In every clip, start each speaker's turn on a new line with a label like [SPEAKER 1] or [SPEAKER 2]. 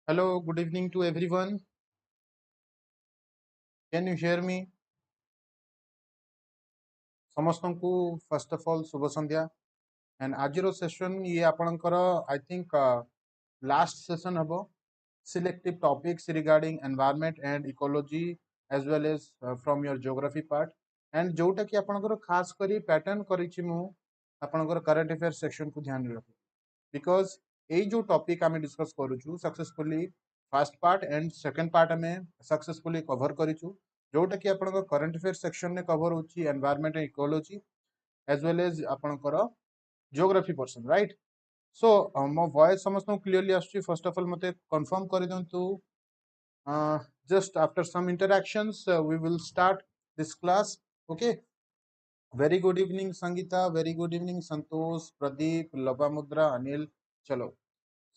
[SPEAKER 1] Hello, good evening to everyone. Can you hear me? ସମସ୍ତଙ୍କୁ first of all ଶୁଭ ସନ୍ଧ୍ୟା and ଆଜିର session ଇଏ ଆପଣଙ୍କର I think last session ହବ selective topics regarding environment and ecology as well as from your geography part and जोउटा कि ଆପଣଙ୍କର खास करी pattern କରିଛି ମୁଁ ଆପଣଙ୍କର current affairs section को ध्यान रखिए because এই जो टॉपिक आमे डिस्कस करूछु successfully first part and second part आमे सक्सेसफुली कवर करिछु जोटा कि आपन करंट अफेयर सेक्शन ने कवर होची environment and ecology as well as आपन जियोग्राफी पर्सन राइट सो मो वॉइस समस्त क्लियरली आछी फर्स्ट ऑफ ऑल मते कंफर्म कर दियंतु just after some interactions we will start this class okay very good evening Sangeeta very good evening संतोष प्रदीप लोपामुद्रा अनिल चलो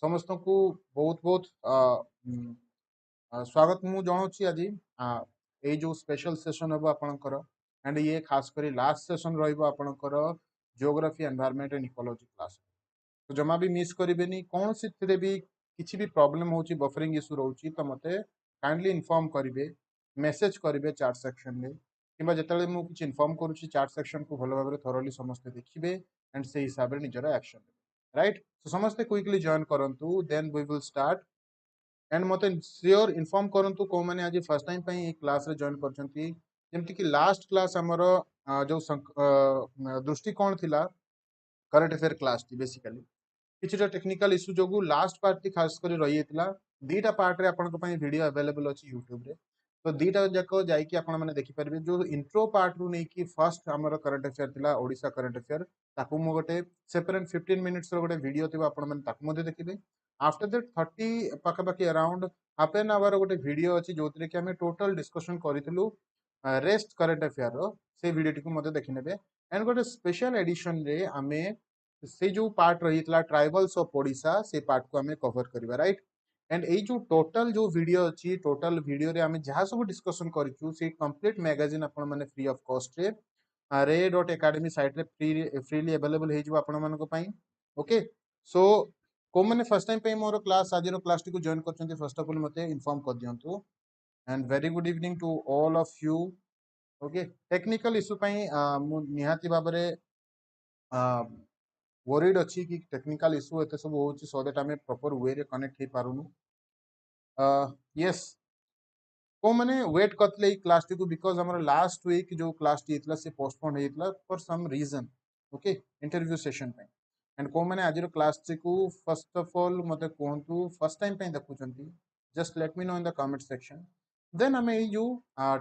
[SPEAKER 1] समस्त को बहुत बहुत स्वागत मु जनाऊँगी आज ये जो स्पेशल सेशन हम आपणकर एंड ये खास करी लास्ट सेशन रहा geography environment and ecology class तो जमा भी मिस करेंगे कौन सी भी किसी भी प्रॉब्लम हो बफरिंग इश्यू रोचे तो मत काइंडली इनफॉर्म करेंगे मेसेज करेंगे चार्ट सेक्शन में कि जिते मुझे इनफॉर्म करुच्ची चार्ट सेक्शन को भल भाव थरोली समस्ते देखिए एंड से हिसाब से निजर एक्शन राइट तो समस्ते क्विकली जॉइन करूँ then we will start and मते श्योर इनफॉर्म करंतु को माने आज फर्स्ट टाइम पई क्लास रे जॉइन करछंती जेमति कि लास्ट क्लास हमर जो दृष्टिकोण थिला करंट अफेयर क्लास थी बेसिकली किछटा टेक्निकल इश्यू जोगु लास्ट पार्ट थी खास करी रही थिला दीटा पार्ट रे आपन को पई वीडियो अवेलेबल अछि YouTube रे तो दीटा जाको जाई कि आपन माने देखि परबे जो इंट्रो पार्ट रु नै कि फर्स्ट हमर करंट अफेयर थिला ओडिसा करंट अफेयर ताकू मो गोटे सेपरेट 15 मिनिट्स रो गोटे वीडियो थिबा आपन माने ताकू मध्ये देखिबे आफ्टर दैट 30 पाखापाखि अराउंड हाफ एन आवर गोटे वीडियो अच्छी जो कि आम टोटल डिस्कसन करूँ रेस्ट करेंट अफेयर से वीडियो टी मत देखने एंड गोटे स्पेशल एडिशन रे आमे से जो पार्ट रही ट्राइबल्स ऑफ ओडिशा से पार्ट को आम कवर करवा राइट एंड ये जो टोटल जो वीडियो अच्छी टोटल वीडियो रे आमे जहाँ सब डिस्कसन करूँ से कंप्लीट मैगजीन आपण मैंने फ्री ऑफ कॉस्ट रे ray.academy साइट रे फ्रीली अवेलेबल हो आपण मानक ओके सो को मैंने फर्स्ट टाइम पे मोर क्लास आज क्लास टी को जॉइन करछंती फर्स्ट ऑफ ऑल मते इन्फॉर्म कर दियंतु and very good evening to all of you okay technical issue पई मु निहाती बाबरे वरीड अछि कि टेक्निकल इशू एते सब होछि सो दैट हमें प्रॉपर वे रे कनेक्ट हे पारुनु यस को मैंने वेट करतले क्लास टी को बिकॉज़ हमर लास्ट वीक जो क्लास टी इतला से पोस्टपोन हेतला for some reason okay interview session पे एंड को मैंने आज क्लास टी को फर्स्ट ऑफ ऑल मते कहंतु फर्स्ट टाइम पे देखुचंती just let me know in the comment section then हमें ये जो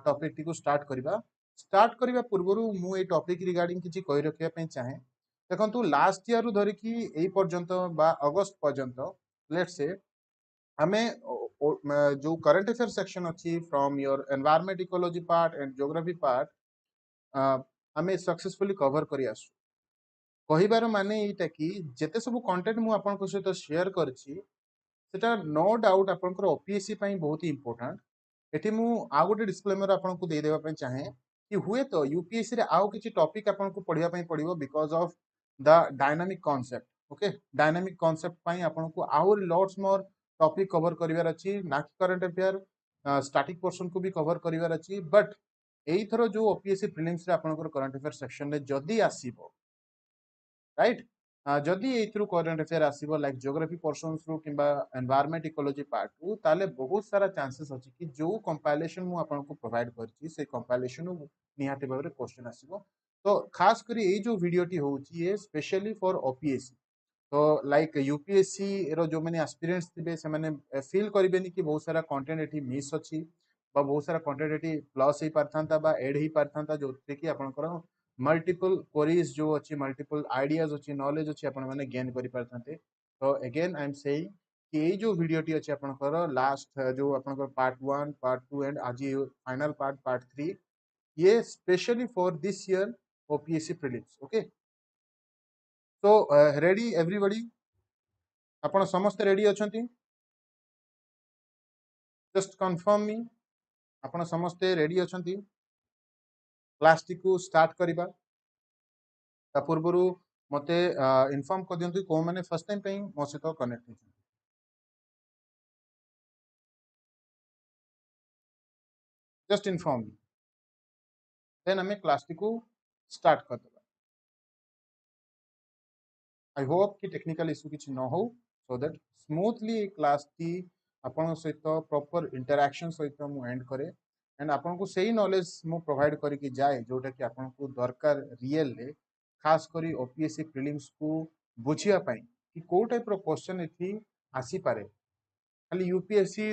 [SPEAKER 1] टॉपिक टी को स्टार्ट करबा पूर्वरु मु ए टॉपिक रिगार्डिंग किछि कहि रखिया पे चाहे देखंतु लास्ट ईयर रु धरि कि एई पर्यंत बा अगस्त पर्यंत लेट्स से हमें जो करंट अफेयर सेक्शन अच्छी from your environment ecology part and geography part हमें सक्सेसफुली कवर करी आसु कहिबार माने एटा कि जेते सब कंटेंट मु आपन सहित शेयर करछि सेटा नो डाउट आपनकर ओपीएससी पई बहुत ही इंपोर्टेंट एठी मु आ गोटे डिस्क्लेमर आपन को दे देबा पई चाहे कि हुए तो यूपीएससी रे आउ किछि टॉपिक आपन को पढिया पई पडिबो because of the dynamic concept okay dynamic concept पई आपन को आउर लॉट्स मोर टॉपिक कवर करिवार अछि ना कि करंट अफेयर स्टैटिक पोर्शन को भी कवर करिवार अछि बट एई थरो जो ओपीएससी प्रीलिम्स रे आपन करंट अफेयर सेक्शन रे जदी आसीबो राइट जदि एथरू करंट अफेयर आसीबो लाइक ज्योग्राफी पोर्शंस रु किबा एनवायरनमेंट इकोलॉजी पार्ट रु ताले बहुत सारा चांसेस अछि कि जो कंपाइलेशन मु आपन को प्रोवाइड करछि से कंपाइलेशन निहाते भाबरे क्वेश्चन आसीबो तो खास करी ए जो वीडियो टी होछि ये स्पेशली फॉर ओपीएससी तो लाइक यूपीएससी रो जो मैंने एस्पिरेंट्स थिबे से माने फील करिबेनी कि बहुत सारा कंटेंट एठी मिस अछि बा बहुत सारा कंटेंट एठी प्लस ही पारथांता बा ऐड ही पारथांता जोते कि आपनकर मल्टीपल क्वेरीज जो अच्छी मल्टीपल आइडियाज अच्छी नॉलेज अच्छी आपण माने गेन करि पारथांते तो अगेन आई एम सेइंग कि ये जो वीडियो टी अच्छी आपनकर लास्ट जो आपनकर पार्ट 1 पार्ट 2 एंड आज फाइनल पार्ट 3 ये specially for this year OPSC prelims okay तो रेडी एवरीबॉडी आपण समस्त रेडी अछंती जस्ट कंफर्म मी आपण समस्त रेडी अछंती क्लास टी को स्टार्ट करिबा ता पूर्वरु मते इन्फॉर्म कर दियंतु को माने फर्स्ट टाइम पे मो सहित कनेक्ट हो जस्ट इन्फॉर्म मी देन हमें क्लास टी को स्टार्ट कर देबा आई होप कि टेक्निकल इश्यू किसी न हो so that smoothly class T आपण सहित प्रॉपर इंटरैक्शन सहित मु एंड करे एंड आपन को सही नॉलेज मु प्रोवाइड करके जाए जोटा कि आपन को दरकार रियल ले खास करी ओपीएससी प्रीलिम्स को बुझिया पाई कि को टाइप रो क्वेश्चन एथि आसी पारे खाली यूपीएससी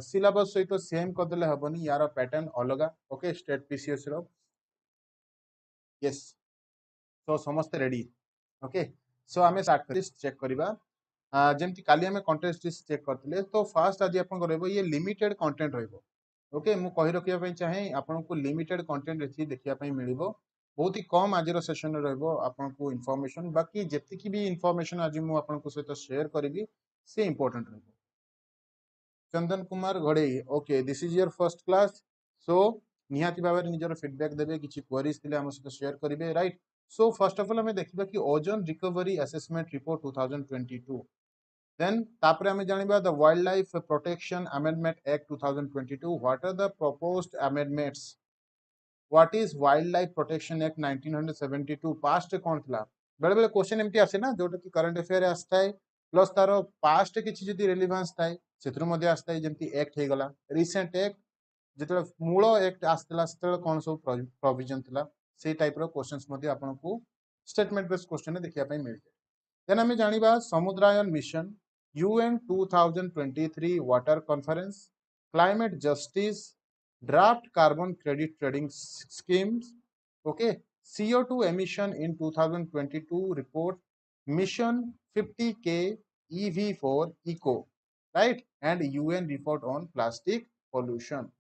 [SPEAKER 1] सिलेबस सहित सेम कर देले हबनी यार पैटर्न अलगा ओके स्टेट पीसीएस रो यस सो समस्त रेडी ओके सो आमे स्टार्ट कर चेक करबा जेमती काली हमें कंटेंट लिस्ट चेक करथिले तो फर्स्ट आज आपन रहबो ये लिमिटेड कंटेंट रहबो ओके मु कहि रखिया पई चाहे आपन को लिमिटेड कंटेंट एथि देखिया पई मिलिबो बहुत ही कम आज सेशन रहबो आपन को इंफॉर्मेशन बाकी जेति की भी इंफॉर्मेशन आज मु आपन को सहित शेयर करबी से इंपोर्टेंट रहबो Chandan Kumar Ghadai okay this is your first class so निहाती भाव में निजर फीडबैक देबे किछि क्वेरीज थिले हम सहित शेयर करिवे right so first of all हमें देखिबा कि ozone recovery assessment report 2022 then तापरे हमें जानिबा the wildlife protection amendment act 2022 what are the proposed amendments what is wildlife protection act 1972 past कोन थला बेले बेले क्वेश्चन एमटी आसे ना जोटा कि करंट अफेयर आस्ताय प्लस तारो पास्ट किछि जदी रिलेवेंस थाए सेतरो मध्ये आस्ताय जेमती एक्ट हे गला रिसेंट एक्ट जेतले मूल एक्ट आस्तला सेतले कोन सब प्रोविजन थला से टाइप रो क्वेश्चंस मध्ये आपन को स्टेटमेंट बेस्ड क्वेश्चन देखिया पई मिलते देन हमें जानिबा Samudrayaan mission UN 2023 water conference climate justice draft carbon credit trading schemes okay CO2 emission in 2022 report mission 50k ev4 eco right and UN report on plastic pollution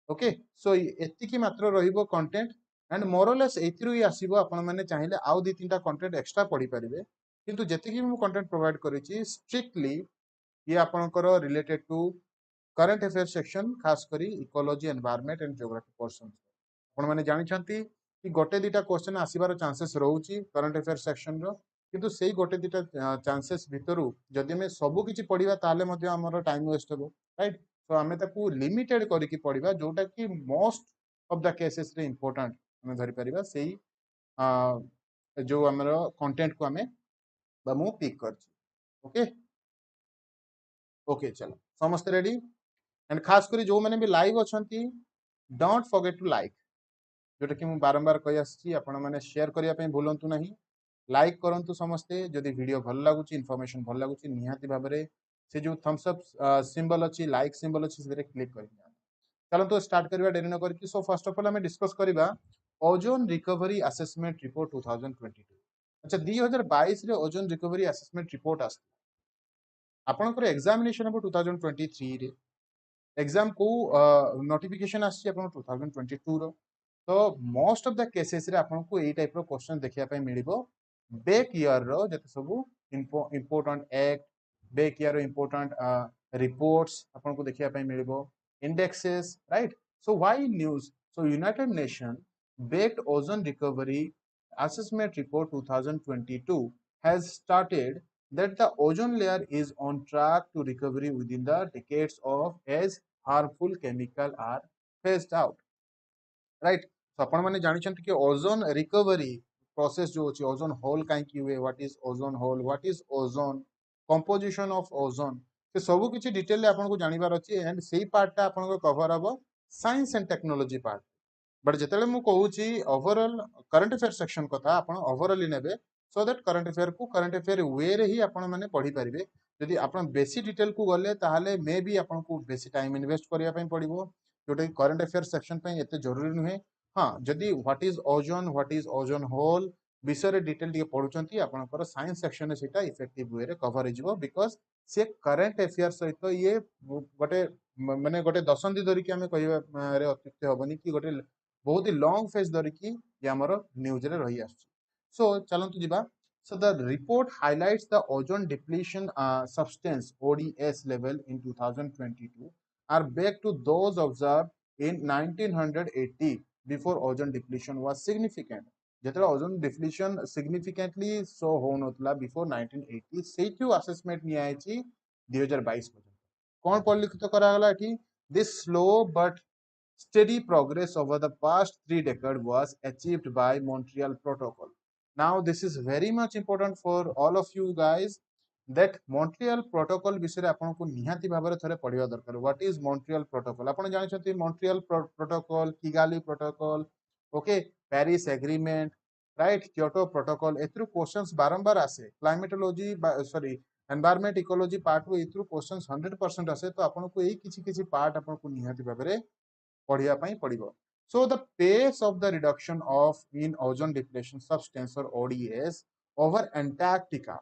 [SPEAKER 1] okay so एतिकी मात्र रहिबो content and मोरलेस एथिरु ही आसीबो आपण माने चाहिले आउ दी तीनटा content extra पढी परिबे किंतु जेतिकी मु कंटेंट प्रोवाइड करिछि स्ट्रिक्टली ये आपनकर related to current affair section खास करी ecology environment and geography portion आपण माने जानि छंती कि गोटे दिटा क्वेश्चन आसीबार चांसेस रहउची करंट अफेयर सेक्शन रो किंतु सेही गोटे दिटा चांसेस भितरु जदि में सब किछि पढिबा ताले मध्ये हमर टाइम वेस्ट हेबो राइट तो हमें ताकू लिमिटेड करिकि पढिबा जोटा कि मोस्ट ऑफ द केसेस रे इंपोर्टेंट हमें धरि परिबा सेही जो हमर कंटेंट को हमें बमु पिक करछि ओके ओके चलो समस्त रेडी एंड खास करी जो मैंने भी लाइव अच्छी डोंट फॉरगेट टू लाइक जोटा कि मुझे बारंबार कही आसी आपण मैंने शेयर करने भूलु ना लाइक करंतु समस्ते जदि वीडियो भल लगुच इनफॉरमेशन भल लगुच निहाती भाव में से जो थम्स अप सिंबल अच्छी लाइक सिंबल अच्छी से क्लिक कर चलो स्टार्ट करवा डेरी न करके सो फर्स्ट ऑफ ऑल हमें डिस्कस करवा ओजोन रिकवरी असेसमेंट रिपोर्ट 2022 अच्छा 2022 रे ओजोन रिकवरी असेसमेंट रिपोर्ट आस आपनकर एग्जामिनेशन हम 2023 रे एग्जाम को नोटिफिकेशन आसी आपन 2022 रो तो मोस्ट ऑफ द केसेस रे आपन को ए टाइप रो क्वेश्चन देखिया पय मिलिबो बैक ईयर रो जते सब इंपोर्टेंट एक्ट बैक ईयर रो इंपोर्टेंट रिपोर्ट्स आपन को देखिया पय मिलिबो indexes right so why news so United Nation backed ozone recovery assessment report 2022 has started that the ozone layer is on track to recovery within the decades of as harmful chemical are phased out right so आपण माने जानि छन कि ozone recovery process जो अछि ozone hole काई कि हुए what is ozone hole what is ozone composition of ozone से सब किछि डिटेल ले आपण को जानिबार अछि एंड सेही पार्टटा आपण को कवर हबो science and technology part but जिते मु कहूँ ओवरऑल करंट अफेयर सेक्शन कथा आप ओवरऑल ने सो दैट करंट अफेयर वे रे ही आपण माने पढ़ी पारिबे जदि आपण बेसी डिटेल को गले ताहाले मे बी आपण को बेसी टाइम इन्वेस्ट करिया पय पड़िबो जोटा कि करंट अफेयर सेक्शन पय एते जरूरी नुहे हां जदि व्हाट इज ओजोन होल विषय रे डिटेल दिके पढुचंती आपनकर साइंस सेक्शन रे सेटा इफेक्टिव वे रे कवर हिजबो बिकॉज़ से करंट अफेयर सहित ये गोटे माने गोटे दशंधि धरि कि हमें कहिबा रे अत्युक्त होबनी कि गोटे बहुत ही लॉन्ग फेज धरिकी ये आमर न्यूज रे रही आछी सो चलंतु जिबा so the report highlights the ozone depletion substance ODS level in 2022 are back to those observed in 1980 before ozone depletion was significant जेतला ओजोन डिप्लीशन सिग्निफिकेंटली सो होनतला बिफोर 1980 सेटू असेसमेंट नि आइची 2022 पर्यंत कोन परिलक्षित करा गला एठी this slow but steady progress over the past 3 decades was achieved by Montreal Protocol. Now this is very much important for all of you guys that Montreal Protocol विषय आपको निहाती भाବରେ थरे पढ़िया दरकार. What is Montreal Protocol? आपण जानिछथि Montreal Protocol, Kigali Protocol, okay, Paris Agreement, right, Kyoto Protocol. एथरु questions बारंबार आसे. Climatology sorry environment ecology part रो एथरु क्वेश्चंस 100% आसे. तो आपनको एई किछि किछि पार्ट आपनको निहाती भाବରେ पढ़िया पई पड़िबो. So the pace of the reduction of in ozone depletion substance or ODS over Antarctica,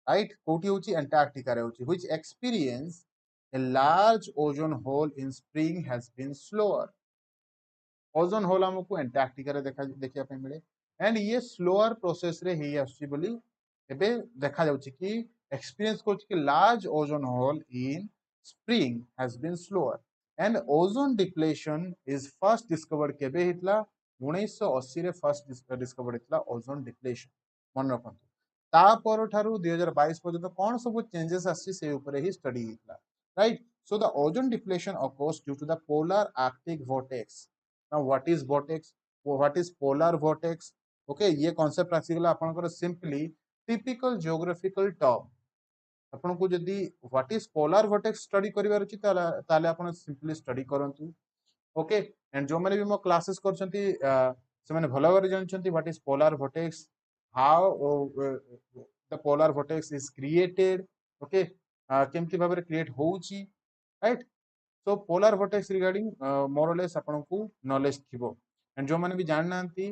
[SPEAKER 1] right? कोठी होची Antarctica रे होची, which experience a large ozone hole in spring has been slower. Ozone hole हमको Antarctica रे देखिया पे मिले and ये slower process रे ही आसी बोली एबे देखा जाउची कि experience कोची कि large ozone hole in spring has been slower and ozone depletion is first discovered केबे हितला 1980 रे first discovered हितला ozone depletion मन रखंतु. ता पर ठारू 2022 पर्यंत कोन सब चेंजेस आसी से ऊपर ही study हितला, right? So the ozone depletion occurs due to the polar arctic vortex. Now what is vortex? What is polar vortex? Okay, ये concept आसीगला आपनकर simply typical geographical term. आपन को जदी what is polar vortex study करिवार अछि ताले आपन simply study करंतु. Okay, and जो माने भी मो क्लासेस करछंती से माने भलो भाबरे जानछंती what is polar vortex, how the polar vortex is created, okay, केमति भाबरे क्रिएट होउची, right? So polar vortex regarding more or less आपन को नॉलेज थिबो एंड जो माने भी जान नांती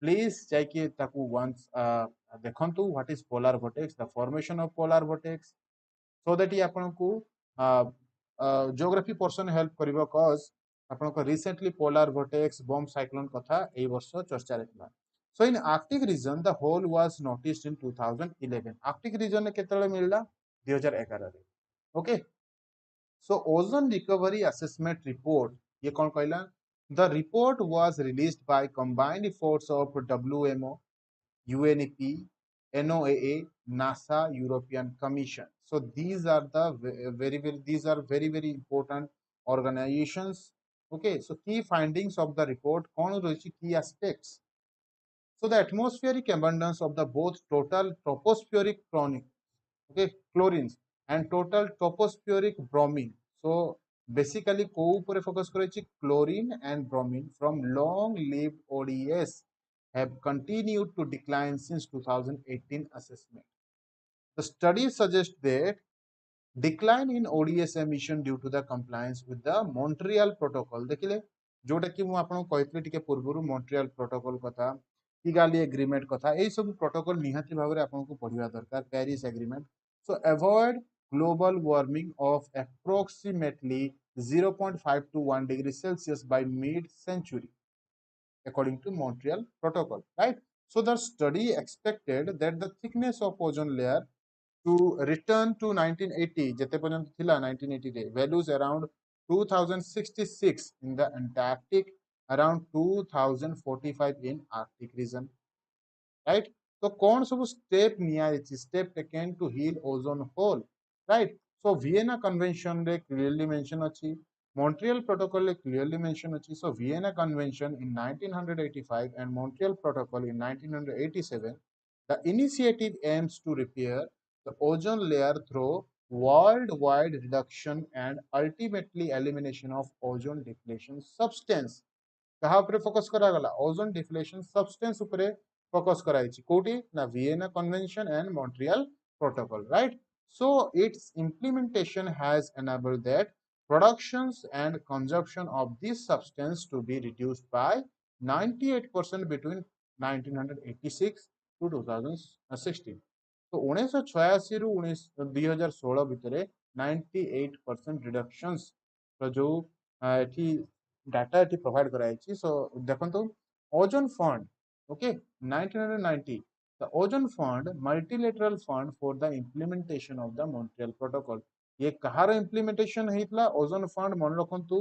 [SPEAKER 1] प्लीज जाके ताकू वंस देखंतु what is polar vortex, the formation of polar vortex, so that ही आपन को ज्योग्राफी पर्सन हेल्प करिवो कॉज आपन को recently polar vortex bomb cyclone कथा एई वर्ष चर्चा रेतला. So in Arctic region the hole was noticed in 2011. Arctic region केतले मिलला 2011 रे. Okay, so ozone recovery assessment report ये कौन कहला. The report was released by combined efforts of WMO, UNEP, NOAA, NASA, European Commission. So these are the very important organizations. Okay, so key findings of the report कौन रही key aspects. So the atmospheric abundance of the both total tropospheric chlorines and total tropospheric bromine. So basically को ऊपर focus करे chlorine and bromine from long lived ODS have continued to decline since 2018 assessment. The study suggests that decline in ODS emission due to the compliance with the Montreal Protocol. देखिले जोटा कि मु आपन कहतले टिके पूर्वरु Montreal Protocol कथा, Kigali Agreement कथा, एई सब protocol निहाती भाबरे आपन को पढिबा दरकार. Paris Agreement. So avoid global warming of approximately 0.5 to 1 degree Celsius by mid-century according to Montreal Protocol, right? So the study expected that the thickness of ozone layer to return to 1980 jete poryanto thila 1980 रे values around 2066 in the Antarctic, around 2045 in Arctic region, right? So कौन सब step निया step taken to heal ozone hole, right? So Vienna Convention रे clearly mention अछि, Montreal Protocol रे clearly mention अछि. So Vienna Convention in 1985 and Montreal Protocol in 1987, the initiative aims to repair the ozone layer through worldwide reduction and ultimately elimination of ozone depletion substance. कहा उपरे focus करा गला ozone deflation substance उपरे focus कराइछि कोठी ना Vienna convention and Montreal protocol, right? So its implementation has enabled that productions and consumption of this substance to be reduced by 98% between 1986 to 2016. तो 1986 रु 2016 भितरे 98% रिडक्शंस जो एठी डाटा एटी प्रोवाइड कराइछि. सो देखंतु ozone fund, okay, 1990 the ozone fund multilateral fund for the implementation of the Montreal Protocol. ये कहार implementation हेतला ozone fund मन रखंतु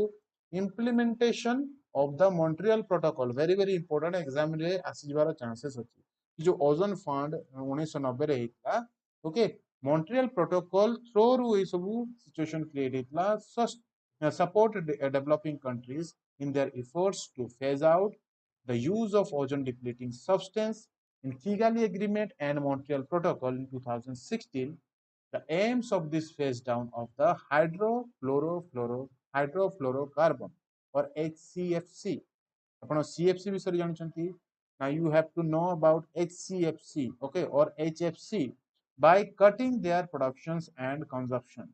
[SPEAKER 1] implementation of the Montreal Protocol. very important exam रे आसी जबार चांसेस अछि जो ओजोन फंड 1990 रे हेतला. ओके, Montreal Protocol थ्रू रु ए सब सिचुएशन क्रिएट हेतला support developing countries in their efforts to phase out the use of ozone depleting substance. In Kigali Agreement and Montreal Protocol in 2016, the aims of this phase down of the hydrofluorocarbon or HCFC. ଆପଣ CFC ବିଷୟରେ ଜାଣିଛନ୍ତି? Now you have to know about HCFC, okay, or HFC by cutting their productions and consumptions.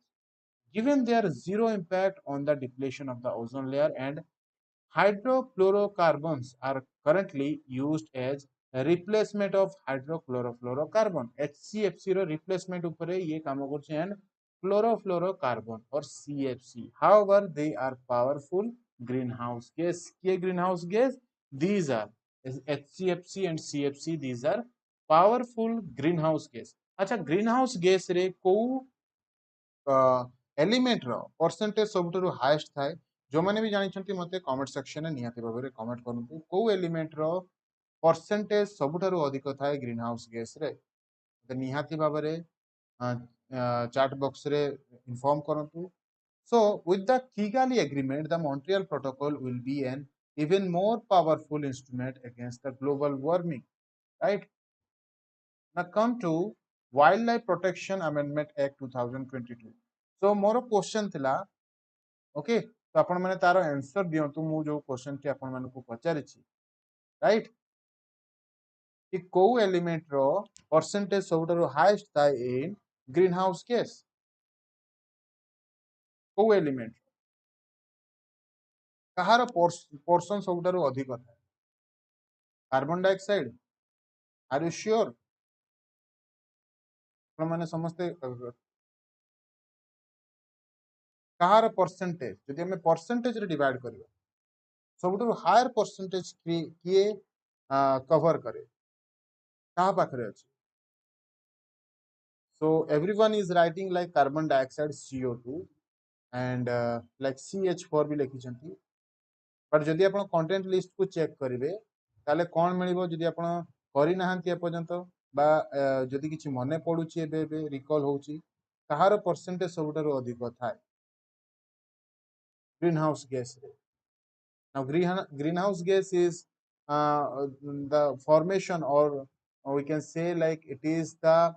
[SPEAKER 1] Given their zero impact on the depletion of the ozone layer, and hydrofluorocarbons are currently used as a replacement of hydrochlorofluorocarbon. HCFC row replacement उपरे ये काम करছে and chlorofluorocarbon or CFC. However, they are powerful greenhouse gas. ये greenhouse gas? These are HCFC and CFC. These are powerful greenhouse gas. अच्छा greenhouse gas रे को element रो percentage सबुठारु highest थाए जो माने भी जानिछंती मते कमेंट सेक्शन में निहाती भाबरे कमेंट करंतु को एलिमेंट रो परसेंटेज सबुठारु अधिक थाए ग्रीन हाउस गैस रे तो निहाती भाबरे चैट बॉक्स रे इन्फॉर्म करंतु so with the Kigali agreement the Montreal protocol will be an even more powerful instrument against the global warming, right? Now come to Wildlife Protection Amendment Act 2022. So more question थिला okay तो आपण माने तार answer दियंतु मु जो question T आपण मानकु पचारिछि right कि को एलिमेंट रो परसेंटेज सबुठारु हाईएस्ट थाए इन ग्रीन हाउस गैस को एलिमेंट कहार पोर्शन सबुठारु अधिक थाए carbon dioxide are you sure आपण माने समस्त कहार परसेंटेज जदि हमें परसेंटेज रे डिवाइड करियो सबुठारु हायर परसेंटेज किए कवर करे कहा पाखरे अछि so everyone is writing like carbon dioxide CO2 and like CH4 भी लिखिछंती बट जदि आपण कंटेंट लिस्ट को चेक करिवे ताले कोन मिलिबो जदि आपण करि नाहंती पर्यंत बा जदि किछि मने पडुची एबे रिकॉल होउची कहार परसेंटेज सबुठारु अधिक थाए ग्रीन हाउस गैस रे now greenhouse gas is the formation or we can say like it is the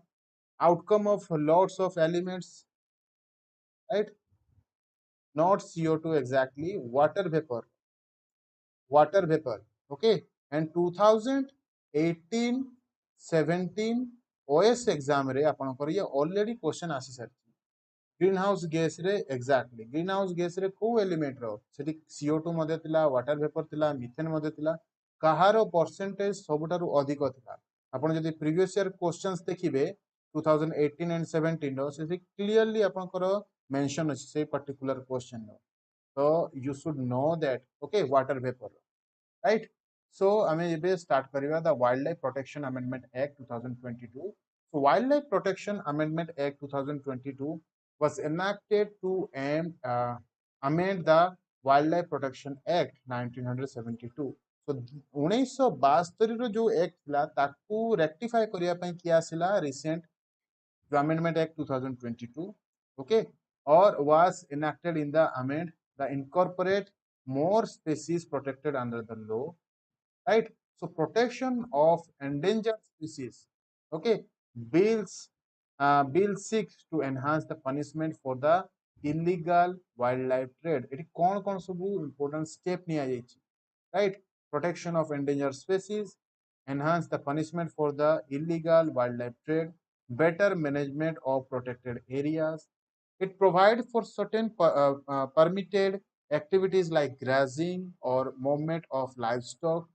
[SPEAKER 1] outcome of lots of elements, right? Not CO2 exactly, water vapor, okay? And 2018 17 OS exam रे आपनकर ये already question आसी सारी green house gas रे exactly green house gas रे को element रो सेठी CO2 मध्ये थिला वाटर वेपर थिला मिथेन मध्ये थिला कहारो परसेंटेज सबुठारु अधिक थिला आपण जदि प्रीवियस ईयर क्वेश्चंस देखिबे 2018 एंड 17 रो से क्लियरली आपनकर मेंशन अछि से पर्टिकुलर क्वेश्चन रो तो you should know that okay water vapour right so ame ebe start kariba the wildlife protection amendment act 2022 so wildlife protection amendment act 2022 was enacted to amend the wildlife protection act 1972 so 1972 रो जो act थिला ताकू rectify करिया पई किया सिला recent जो amendment act 2022 okay or was enacted in the amend the incorporate more species protected under the law, right? So protection of endangered species, okay, bills bill 6 to enhance the punishment for the illegal wildlife trade it kon सब important step निया जाइछि right? Protection of endangered species, enhance the punishment for the illegal wildlife trade, better management of protected areas. It provides for certain permitted activities like grazing or movement of livestock,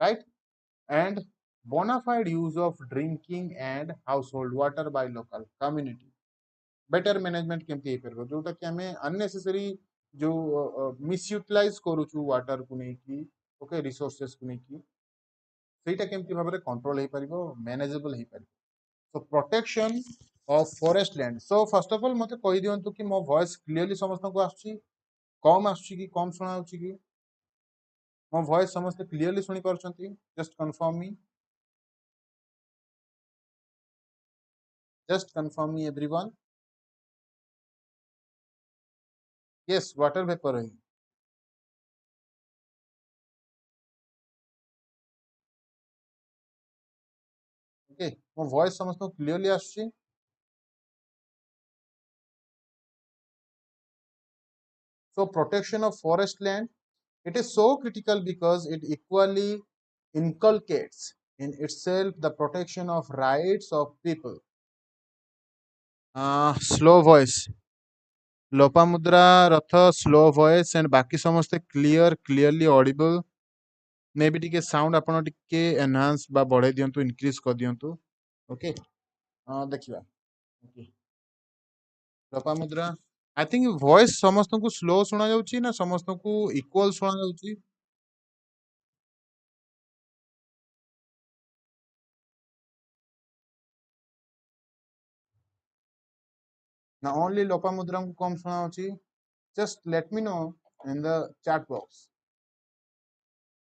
[SPEAKER 1] right? And bona fide use of drinking and household water by local community. Better management केमती हे परबो जोटा कि हमें unnecessary जो मिसयूटिलाइज करूछु water को नहीं की okay resources को नहीं की सेटा केमती भाबरे कंट्रोल हे परबो मैनेजेबल हे परबो so protection of forest land so first of all मते कहि दियंतु कि मो वॉइस क्लियरली समस्त को आछी कम आछी कि कम सुना होची कि मो वॉइस समस्त क्लियरली सुनी परछंती just confirm me everyone yes water vapour है। ओके मो वॉइस समस्त clearly आସୁଛି। So protection of forest land, it is so critical because it equally inculcates in itself the protection of rights of people. Slow voice, Lopamudra Rath slow voice and बाकी समस्ते clearly Audible may be टिके sound आपण टिके enhance बा बढ़ाई दियंतु increase कर दियंतु। Okay देखिबा। Okay Lopamudra I think voice समस्त को स्लो सुना जाउची ना समस्त को इक्वल सुना जाउची। ना ओनली लोपामुद्रा को कम सुना जाउची। Just let me know in the chat box.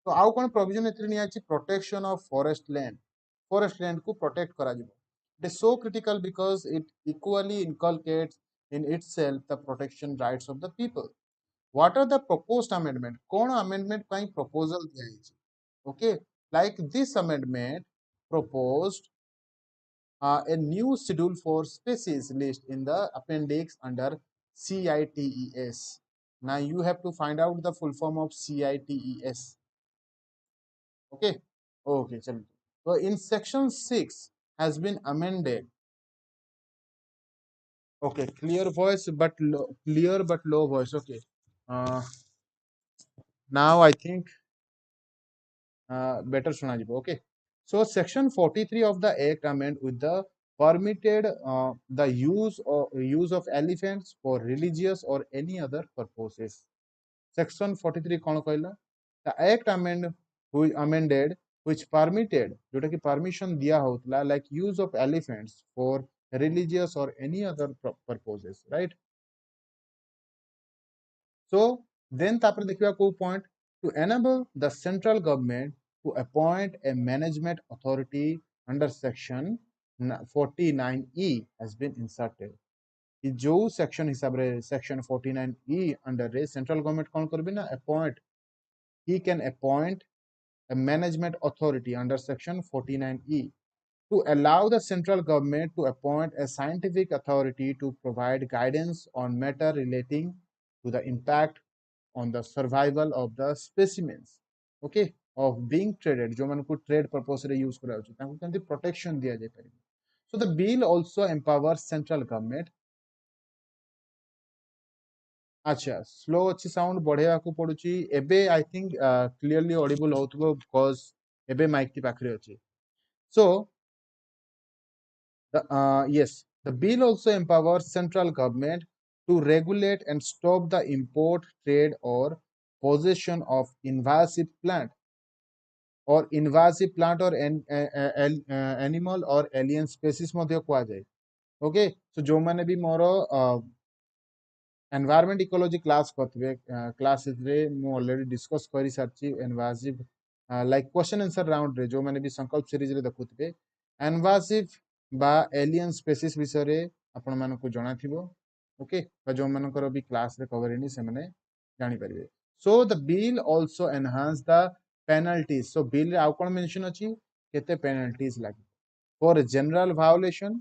[SPEAKER 1] तो आउ कोन प्रोविजन एथि नि आछि प्रोटेक्शन ऑफ फॉरेस्ट लैंड को प्रोटेक्ट करा जिवो। It is so critical because it equally inculcates in itself the protection rights of the people. What are the proposed amendment? कौन amendment ପାଇଁ proposal दिया ହେଇଛି? Okay, like this amendment proposed a new schedule for species list in the appendix under CITES. Now you have to find out the full form of CITES. Okay, okay, चलो. So in section 6 has been amended. Okay, clear voice but low, clear but low voice. Okay. Uh, now I think better सुना ଯିବ. Okay. So section 43 of the act amend with the permitted the use of elephants for religious or any other purposes. Section 43 कौन कहला? The act amended which permitted जोटा कि permission दिया होतला like use of elephants for religious or any other purposes, right? So then तापर देखिबा को point to enable the central government to appoint a management authority under section 49E has been inserted. कि जो section हिसाब रे section 49E under रे central government कौन करबे ना appoint, he can appoint a management authority under section 49E to allow the central government to appoint a scientific authority to provide guidance on matter relating to the impact on the survival of the specimens, okay, of being traded जो मानको trade purpose रे use करा होची तांको केंति protection दिया जाय परिबो. So the bill also empowers central government. अच्छा स्लो अच्छी साउंड बढ़ेया को पडुची एबे आई थिंक क्लियरली ऑडिबल होतबो बिकॉज़ एबे माइक टी पाखरे अछि. So yes, the bill also empowers central government to regulate and stop the import, trade, or possession of invasive plant or animal or alien species ମଧ୍ୟ କୁହାଯାଏ. Okay, so ଯୋଉମାନେ ବି ମୋର environment ecology class करथिबे class रे मु already discuss करि Sarchi इनवासिव like question answer round रे जो माने भी संकल्प सीरीज रे देखुथिबे इनवासिव बा एलियन स्पेसीज विषय रे आपण मानको को जणा थिबो. ओके बा जो मानकर भी क्लास रे कवर हेनी से माने जानि परिबे. So the bill also enhance the penalties. So bill रे आउ कोन मेंशन अछि केते पेनल्टीज लागि for general violation.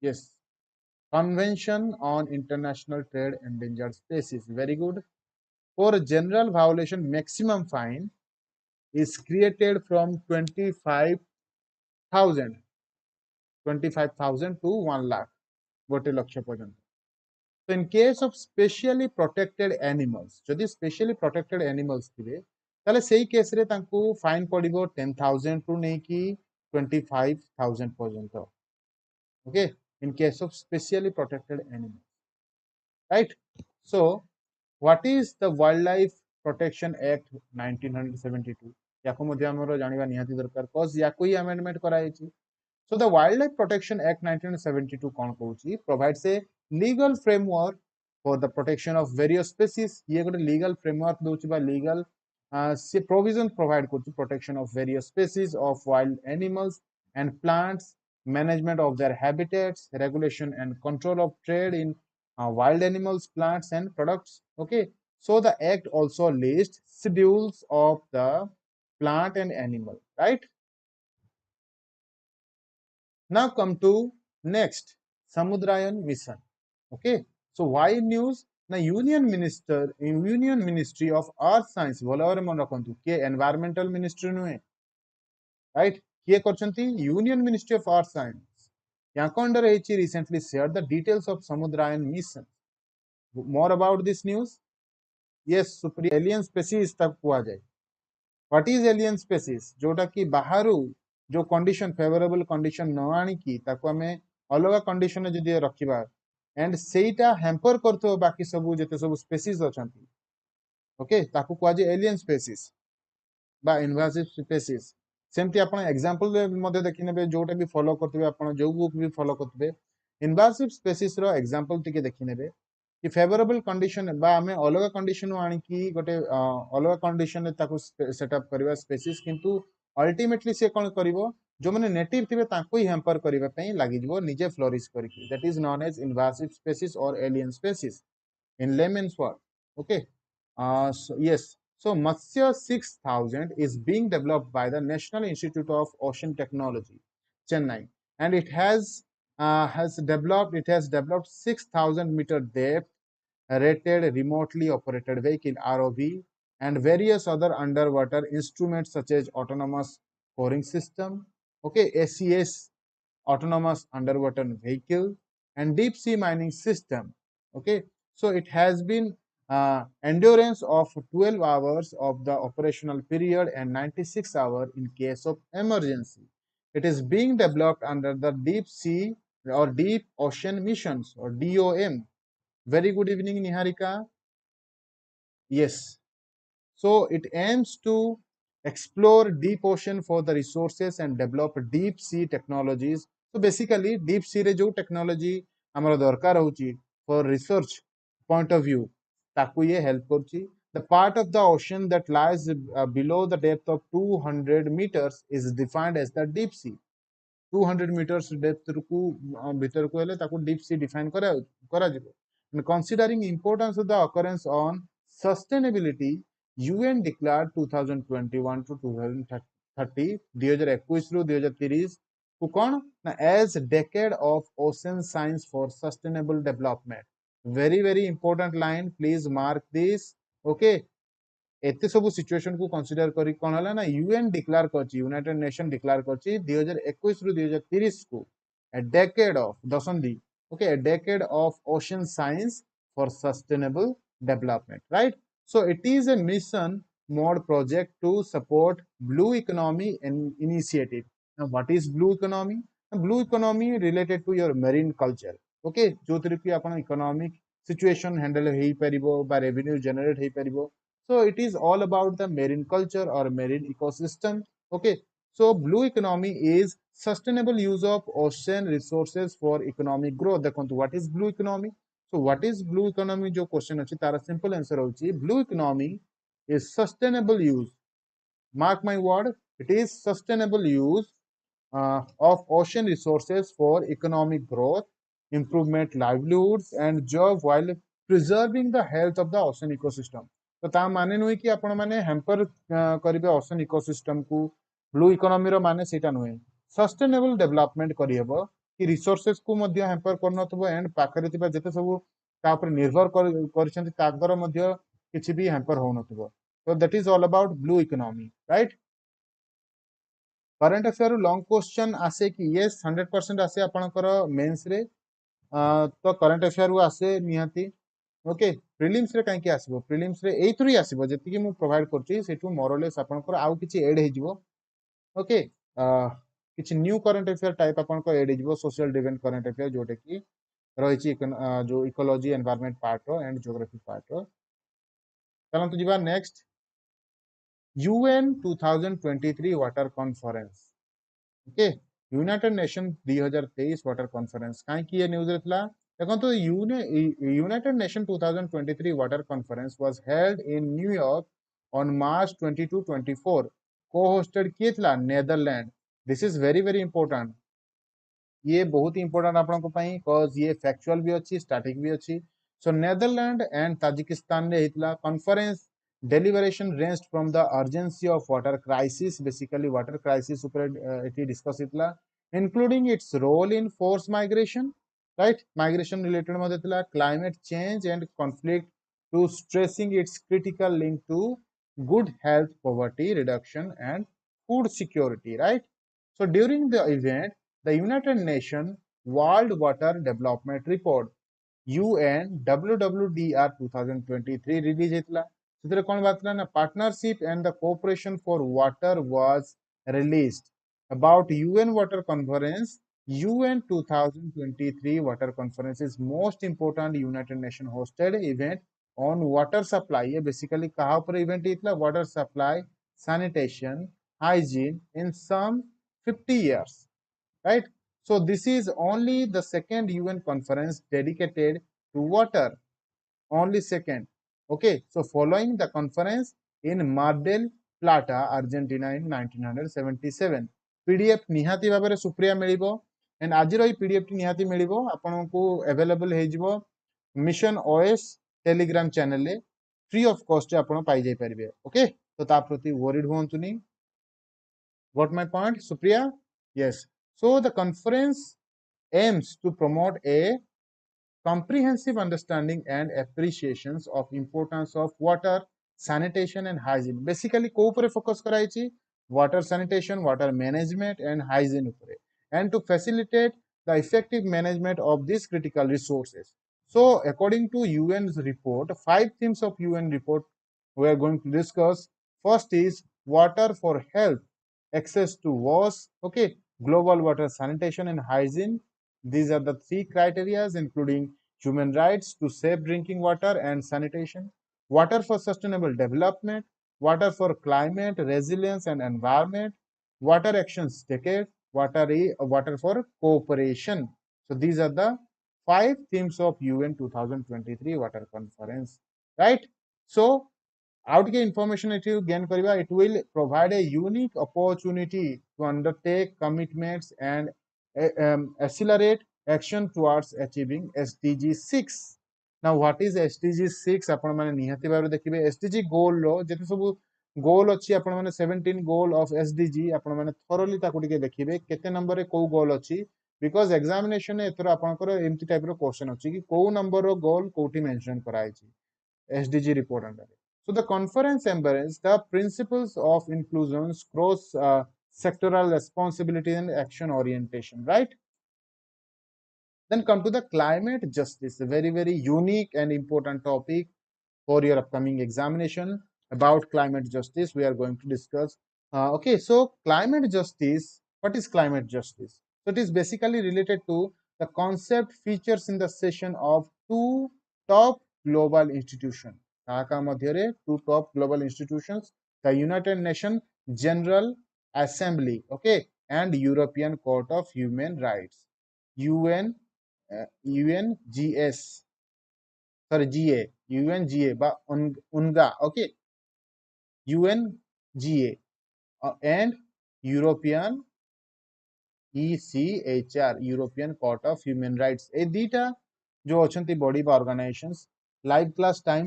[SPEAKER 1] Yes Convention on International Trade Endangered Species. Very good. For general violation, maximum fine is created from 25,000 to 1 lakh. गोटे लक्ष्य पर्यंत. So in case of specially protected animals, जदि specially protected animals थिबे ताले सेही case रे तांको fine पडिबो 10,000 to नै कि 25,000 पर्यंत. Okay, in case of specially protected animals, right? So what is the Wildlife Protection Act 1972? याको मध्ये हमरो जानिबा निहाती दरकार कॉज याको ही अमेंडमेंट करायछि. So the Wildlife Protection Act 1972 कोन कहउछि provides a legal framework for the protection of various species. ये गोटे legal framework दोछि बा legal से provision provide करछि protection of various species of wild animals and plants management of their habitats, regulation and control of trade in wild animals, plants, and products. Okay, so the act also lists schedules of the plant and animal, right? Now come to next Samudrayan mission. Okay, so why news? Na Union Ministry of Earth Science ଭଲ ଭାବରେ ମନେ ରଖନ୍ତୁ କିଏ environmental ministry ନୁହେଁ, right? କିଏ କରିଛନ୍ତି Union Ministry of Earth Science ୟାଙ୍କ under ହେଇଛି recently shared the details of Samudrayan mission. More about this news? Yes, supreme alien species ତାକୁ କୁହାଯାଏ. What is alien species? जोटा कि बाहरु जो कंडीशन फेवरेबल कंडीशन न आनिकी ताको आमे अलगा कंडीशन रे जदि रखिबा एंड सेटा हैम्पर करथो बाकी सब जते सब स्पेसीज अछंती, ओके, ताको कुआ जे एलियन स्पेसीज बा इनवासिव स्पेसीज. सेमती आपण एग्जांपल रे मध्ये देखि नेबे जोटा भी फॉलो करथबे आपण जो बुक भी फॉलो करथबे इनवासिव स्पेसीज रो एग्जांपल टिके देखि नेबे कि फेवरेबल कंडीशन बा आमे अलगा कंडीशन आनिकी गोटे अलगा कंडीशन रे ताको सेटअप करबा स्पेसीज, किंतु अल्टीमेटली से कोन करिवो जो माने नेटिव थिबे ताको ही हैम्पर करबा पई लागि जिवो निजे फ्लोरिश करिकी. That is known as invasive species और alien species in layman's word. Okay. Yes. So Matsya 6000 is being developed by the National Institute of Ocean Technology, Chennai, and it has developed 6,000-meter depth rated remotely operated vehicle ROV and various other underwater instruments such as autonomous coring system, okay, ACS, autonomous underwater vehicle, and deep sea mining system. Okay, so it has been endurance of 12 hours of the operational period and 96 hours in case of emergency. It is being developed under the deep sea or deep ocean missions or DOM. Very good evening, Niharika. Yes. So it aims to explore deep ocean for the resources and develop deep sea technologies. So basically deep sea re jo technology amara darkar hochi for research point of view taku ye help korchi. The part of the ocean that lies below the depth of 200 meters is defined as the deep sea. 200 meters depth ku bhitar ku hele taku deep sea define kara jibo. And considering importance of the occurrence on sustainability, UN declared 2021 to 2030 2021 ରୁ 2030 କୁ କଣ ନା as decade of ocean science for sustainable development. Very very important line, please mark this. Okay, एते सब situation को consider करी कोन हला ना यूएन डिक्लेयर करची, यूनाइटेड नेशन डिक्लेयर करची 2021 ରୁ 2030 को a decade of दशंधि, okay, a decade of ocean science for sustainable development, right? So it is a mission mode project to support blue economy and initiative. Now what is blue economy? Blue economy related to your marine culture, okay, जो कि आपण economic situation handle हेई परिबो बा revenue generate हेई परिबो. So it is all about the marine culture or marine ecosystem. Okay, so blue economy is sustainable use of ocean resources for economic growth. देखो what is blue economy? So what is blue economy जो question अच्छी तारा simple answer होची blue economy is sustainable use. Mark my word, it is sustainable use of ocean resources for economic growth, improvement livelihoods and job while preserving the health of the ocean ecosystem. तो ता माने नुहे कि आपण माने hamper करिवे ocean ecosystem को. Blue economy रो माने सेटा नुहे सस्टेनेबल डेवलपमेंट करियबो कि रिसोर्सेस को मध्ये हैम्पर करनथबो एंड पाखरे तिबा जते सब ता ऊपर निर्भर करछन्ती तागर मध्ये किछि भी हैम्पर होनथबो. तो that is all about blue economy, right? Current affair long question आसे कि यस 100% आसे आपनकर मेंस रे. तो करंट अफेयर आसे निहाती. ओके, प्रिलिम्स रे काई कि आसीबो, प्रिलिम्स रे एई थ्री आसीबो जति कि मु प्रोवाइड करछि सेटु मोरलेस आपनकर आउ किछि ऐड हे जिवो. ओके, किछि न्यू करंट अफेयर टाइप आपनकर ऐड हे जिवो, सोशल डिवेंट करंट अफेयर जोटे कि रहिछि जो इकोलॉजी एनवायरनमेंट पार्ट रो एंड ज्योग्राफी पार्ट रो. चलंतु जिबा next UN 2023 water conference. Okay, United Nation 2023 water conference काई कि ये न्यूज रे थला. देखो United Nations 2023 Water Conference was held in New York on March 22-24. Co-hosted किए थला Netherlands. This is very very important. ये बहुत ही इंपोर्टेंट आपनको पई cause ये फैक्चुअल भी अच्छी स्टैटिक भी अच्छी सो नेदरलैंड एंड ताजिकिस्तान रे हितला conference deliberation ranged from the urgency of water crisis basically water crisis ऊपर एटी डिस्कस हितला including its role in forced migration right migration related मध्ये थिला climate change and conflict to stressing its critical link to good health poverty reduction and food security right so during the event the United Nations World Water Development Report UN WWDR 2023 release hitla ସେଥିରେ କ'ଣ ବାହାରିଥିଲା ନା partnership and the cooperation for water was released about UN water conference UN 2023 water conference is most important United Nations hosted event on water supply ये basically कहाँ पर event hitla water supply sanitation hygiene in some 50 years right so this is only the second UN conference dedicated to water only second okay so following the conference in Mar del Plata Argentina in 1977 pdf निहाती भाबरे सुप्रिया मिलिबो and आजिर ई PDF टी निहाती मिलिबो आपनको अवेलेबल हे जिवो मिशन ओएस टेलीग्राम चैनल ले फ्री ऑफ कॉस्ट आपण पाई जाई परिबे ओके तो ता प्रति वरीड होंतुनी got my point supriya yes so the conference aims to promote a comprehensive understanding and appreciations of importance of water sanitation and hygiene basically ko upare focus karaichi water sanitation water management and hygiene upare and to facilitate the effective management of these critical resources so according to UN's report 5 themes of UN report we are going to discuss first is water for health access to WAS okay global water sanitation and hygiene these are the three criteria including human rights to safe drinking water and sanitation, water for sustainable development, water for climate resilience and environment, water actions decade, water for cooperation. So these are the 5 themes of UN 2023 water conference, right? So out information it will gain kariba, it will provide a unique opportunity to undertake commitments and accelerate action towards achieving SDG 6 now what is SDG 6 आपण माने निहाती भाबरे देखिबे SDG गोल रो जेते सब गोल अछि आपण माने 17 goal of SDG आपण माने थोरली ताकू टिके देखिबे केते नंबर रे को गोल अछि बिकॉज़ एग्जामिनेशन एथर आपनकर एमती टाइप रो क्वेश्चन अछि कि को नंबर रो गोल कोठी mention कराइछि SDG report under so the conference embraces the principles of inclusion cross sectoral responsibility and action orientation right then come to the climate justice, a very unique and important topic for your upcoming examination about climate justice. We are going to discuss. Okay, so climate justice, what is climate justice? So it is basically related to the concept features in the session of two top global institutions. Two top global institutions, the United Nations General Assembly, okay, and European Court of Human Rights, UNGS, sorry, GA, UNGA, but UNGA, okay, UNGA, and European ECHR, European Court of Human Rights. ए दीटा जो अच्छी body बा organisations live class time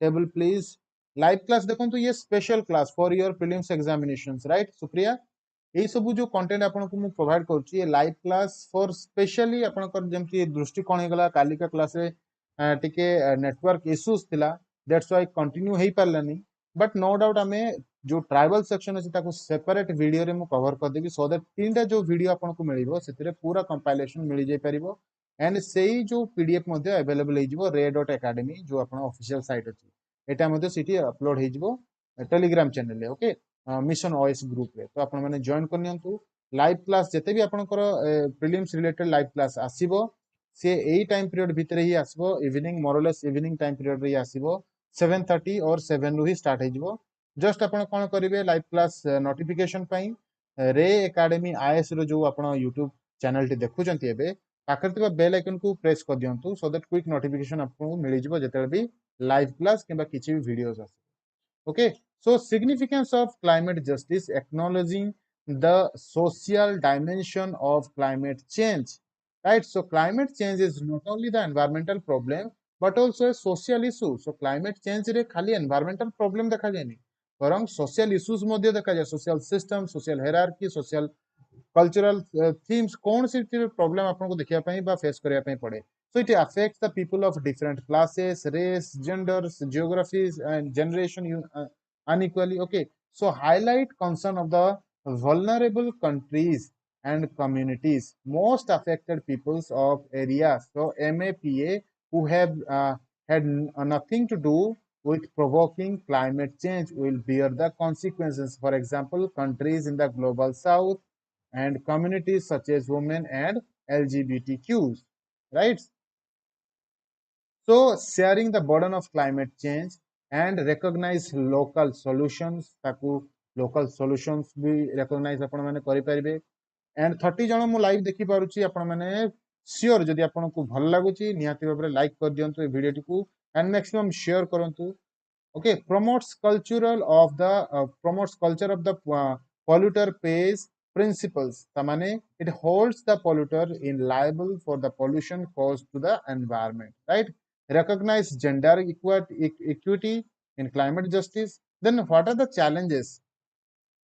[SPEAKER 1] table please live class देखो तो ये special class for your prelims examinations right Supriya यही सब जो content आपको मु प्रोवाइड करूची ये लाइव क्लास फॉर स्पेशली आपनकर जेमती दृष्टिकोण हेगला कालिका क्लास रे टिके नेटवर्क इश्यूज थिला दैट्स व्हाई कंटिन्यू हेई पारलानी बट नो डाउट आमे जो ट्राइबल सेक्शन अछि ताको सेपरेट वीडियो रे मु कवर कर देबी सो दैट तीनटा जो वीडियो आपनको मिलिबो सेतिरे पूरा कंपाइलेशन मिलि जाय परिबो एंड सेही जो पीडीएफ मध्ये अवेलेबल हे जिवो ray.academy जो आपन ऑफिशियल साइट अछि एटा मध्ये सिटी अपलोड हे जिवो टेलीग्राम चैनल रे ओके मिशन ओएस ग्रुप रे तो आपण माने जॉइन करनियंतु लाइव क्लास जते भी आपनकर प्रीलिम्स रिलेटेड लाइव क्लास आसीबो से एई टाइम पीरियड भितरे ही आसीबो इवनिंग मोरलेस इवनिंग टाइम पीरियड रे आसीबो 7:30 और 7 रु ही स्टार्ट हे जिवो जस्ट आपण कोन करिवे लाइव क्लास नोटिफिकेशन पई रे एकेडमी आईएस रो जो आपण YouTube चैनल टी देखु जंती एबे पाखर तिबा बेल आइकन को प्रेस कर दियंतु सो दैट क्विक नोटिफिकेशन आपको मिलि जिवो जते भी लाइव क्लास किबा किछि भी वीडियोस आसी okay so significance of climate justice acknowledging the social dimension of climate change, right? So climate change is not only the environmental problem but also a social issue. So climate change रे खाली environmental problem देखा जाएनी, बरं social issues मध्य देखा जाए, social system, social hierarchy, social cultural themes कौन सी problem आपको देखिया पाई बा face करिया पाई पड़े. So it affects the people of different classes, race, genders, geographies, and generation unequally. Okay, so highlight concern of the vulnerable countries and communities, most affected peoples of areas. So MAPA, who have had nothing to do with provoking climate change, will bear the consequences. For example, countries in the global south and communities such as women and LGBTQs, right? So sharing the burden of climate change and recognize local solutions, ताकू local solutions भी recognize आपण माने करि परिबे. And 30 जन मु live देखि पारुची, आपण माने श्योर जदि आपनको भल लागुची निहाती भाबरे लाइक कर दियंतु ए वीडियो टिकू एंड मैक्सिमम शेयर करंतु. Okay, promotes culture of the polluter pays principles. tamane it holds the polluter in liable for the pollution caused to the environment, right? Recognize gender equity in climate justice. Then what are the challenges?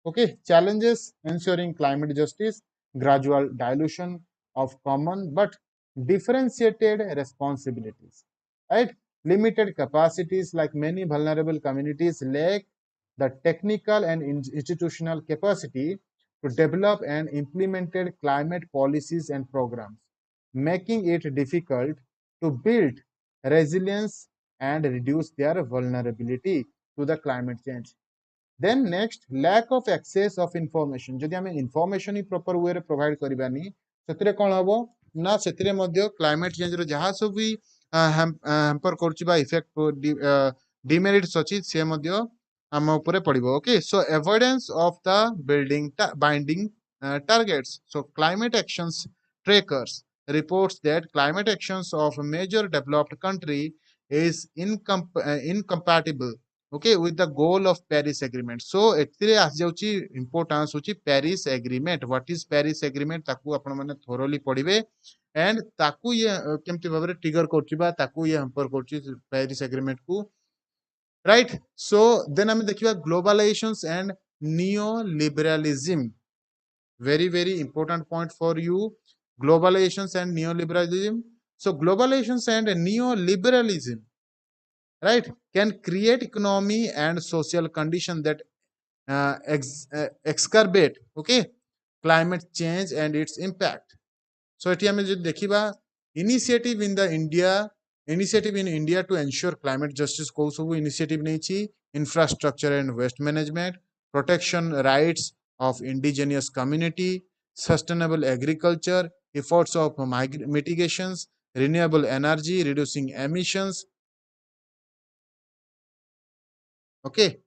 [SPEAKER 1] Okay, challenges ensuring climate justice, gradual dilution of common but differentiated responsibilities, right? Limited capacities, like many vulnerable communities lack the technical and institutional capacity to develop and implemented climate policies and programs, making it difficult to build resilience and reduce their vulnerability to the climate change. Then next, lack of access of information. जदि आम information ही proper way provide करबानी से कौन हम ना से climate change जहाँ सब भी हैम्पर कर इफेक्ट डिमेरिट्स अच्छी से आम उपर पड़ो. Okay, so evidence of the building binding targets. So climate actions trackers reports that climate actions of a major developed country is incompatible, okay, with the goal of Paris agreement. So एथिरे आस जाउची importance होची Paris agreement. What is Paris agreement? ताकू आपण माने thoroughly पढिबे and ताकू ये केमति भाबरे trigger करची बा ताकू ये हमपर करची Paris agreement को, right? So then हम देखिबा globalizations and neoliberalism. Very very important point for you, globalizations and neoliberalism. So globalizations and neoliberalism, right, can create economy and social condition that exacerbate, okay, climate change and its impact. So एठी हमें जो देखिबा initiative in the India to ensure climate justice को सब initiative नहीं छी, infrastructure and waste management, protection rights of indigenous community, sustainable agriculture, efforts of mitigations, renewable energy, reducing emissions. Okay,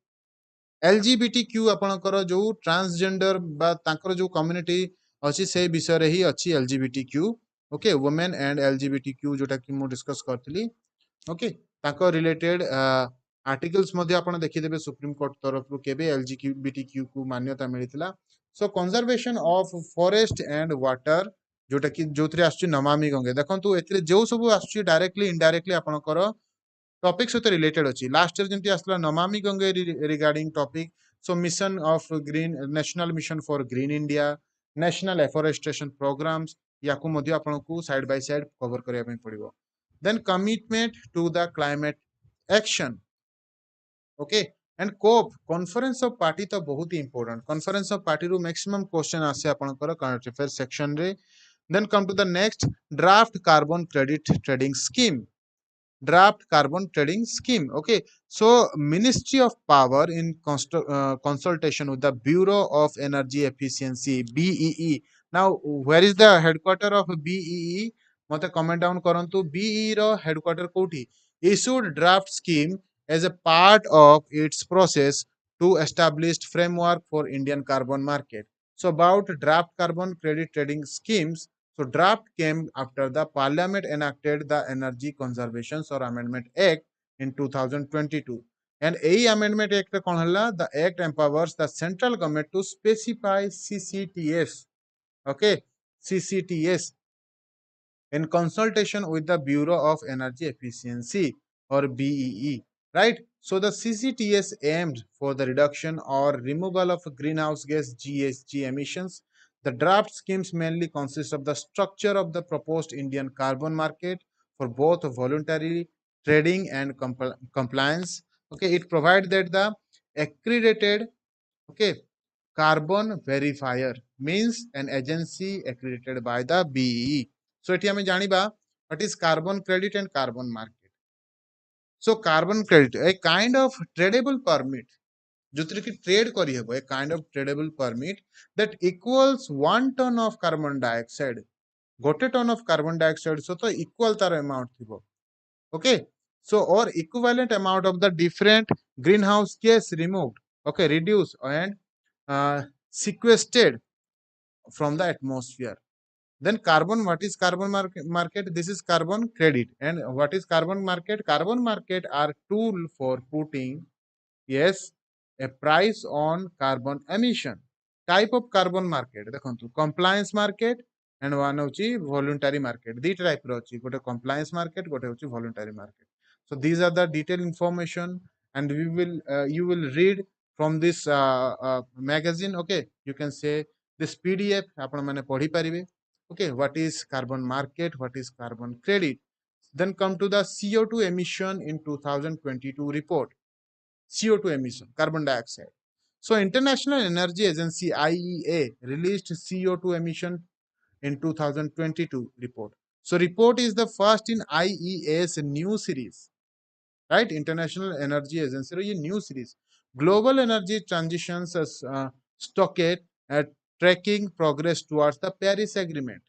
[SPEAKER 1] LGBTQ आपणकर जो ट्रांसजेंडर बा तांकर जो कम्युनिटी अछि से विषय रे ही अछि LGBTQ. Okay, women and LGBTQ जोटा कि मु डिस्कस करथली. ओके, तांको रिलेटेड आर्टिकल्स मध्ये आपण देखि देबे सुप्रीम कोर्ट तरफ रु केबे LGBTQ को मान्यता मिलितला. So conservation of forest and water जोटा कि जोथरे आछि नमामि गंगे. देखंतु एथिरे जो सब आछि डायरेक्टली इनडायरेक्टली आपणकर टॉपिक सहित रिलेटेड अच्छी. लास्ट ईयर जमी आसला Namami Gange regarding topic. So mission of green national mission for green India, national afforestation programs याकू मध्ये आपनको साइड बाय साइड कवर करिया पय पड़िबो. Then commitment to the climate action. Okay, and COP conference of party तो बहुत ही इंपोर्टेंट. कॉन्फ्रेंस ऑफ पार्टी रू मैक्सिमम क्वेश्चन आसे आपनकर करंट अफेयर सेक्शन रे. Then come to the next, draft carbon credit trading scheme. Draft carbon trading scheme. Okay, so Ministry of Power in consultation with the Bureau of Energy Efficiency, BEE. Now where is the headquarter of BEE? मते comment down करंतु. BEE रो headquarter कोठी. Issued draft scheme as a part of its process to establish framework for Indian carbon market. So about draft carbon credit trading schemes. So draft came after the Parliament enacted the Energy Conservation or Amendment Act in 2022. and a amendment act kon halla, the act empowers the central government to specify CCTS, okay, CCTS in consultation with the Bureau of Energy Efficiency or BEE, right? So the CCTS aimed for the reduction or removal of greenhouse gas GHG emissions. The draft schemes mainly consist of the structure of the proposed Indian carbon market for both voluntary trading and compliance. Okay, it provides that the accredited, okay, carbon verifier means an agency accredited by the BEE. So ଏଠି ଆମେ ଜାଣିବା what is carbon credit and carbon market. So carbon credit a kind of tradable permit जोथिरे कि trade करी हेबो, a kind of tradable permit that equals 1 ton of carbon dioxide. गोटे ton of carbon dioxide so तो equal तार amount थिबो. Okay, so or equivalent amount of the different greenhouse gas removed, okay, reduced and sequestered from the atmosphere. Then carbon, what is carbon market? This is carbon credit. And what is carbon market? Carbon market are tool for putting, yes, a price on carbon emission. Type of carbon market देखो compliance market and one होची voluntary market. दी type रो होची गोटे compliance market गोटे होची voluntary market. So these are the detailed information and we will you will read from this magazine. Okay, you can say this PDF आपण माने पढ़ी पारिबे. Okay, what is carbon market? What is carbon credit? Then come to the CO2 emission in 2022 report. CO2 emission, carbon dioxide. So International Energy Agency IEA released CO2 emission in 2022 report. So report is the first in IEA's new series, right? International Energy Agency ये new series. Global energy transitions as stockade at tracking progress towards the Paris Agreement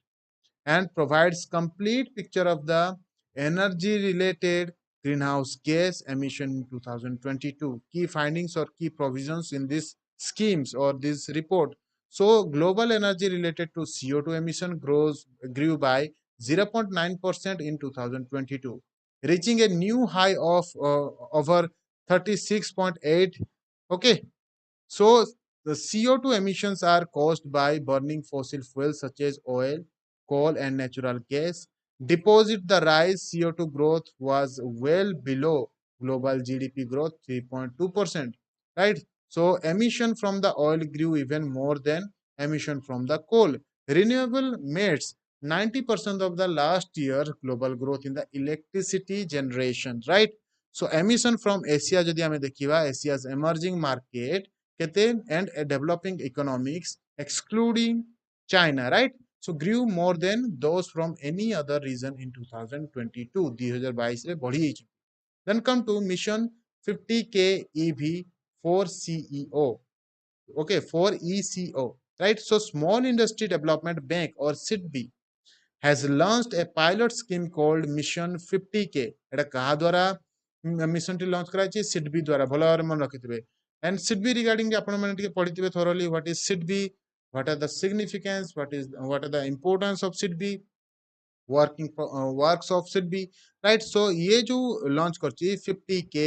[SPEAKER 1] and provides complete picture of the energy related greenhouse gas emission in 2022. Key findings or key provisions in these schemes or this report. So global energy related to CO2 emission grew by 0.9% in 2022, reaching a new high of over 36.8. Okay, so the CO2 emissions are caused by burning fossil fuels such as oil, coal, and natural gas. Deposit the rise CO2 growth was well below global GDP growth 3.2%. Right? So emission from the oil grew even more than emission from the coal. Renewable mates 90% of the last year global growth in the electricity generation. Right? So emission from Asia যদি আমি দেখিবা Asia's emerging market and developing economics excluding China, right? So grew more than those from any other region in 2022. 2022 Then come to mission 50K EV for CEO. Okay, for ECO, right? So Small Industry Development Bank or SIDB has launched a pilot scheme called Mission 50K. एटा कहा द्वारा mission T launch कराई सिडबी द्वारा भल भाव मन रखिथे and SIDBI regarding आपण माने टिके पढिथिबे thoroughly what is SIDBI what are the significance what are the importance of SIDBI working works of SIDBI right so ये जो लॉन्च करची 50K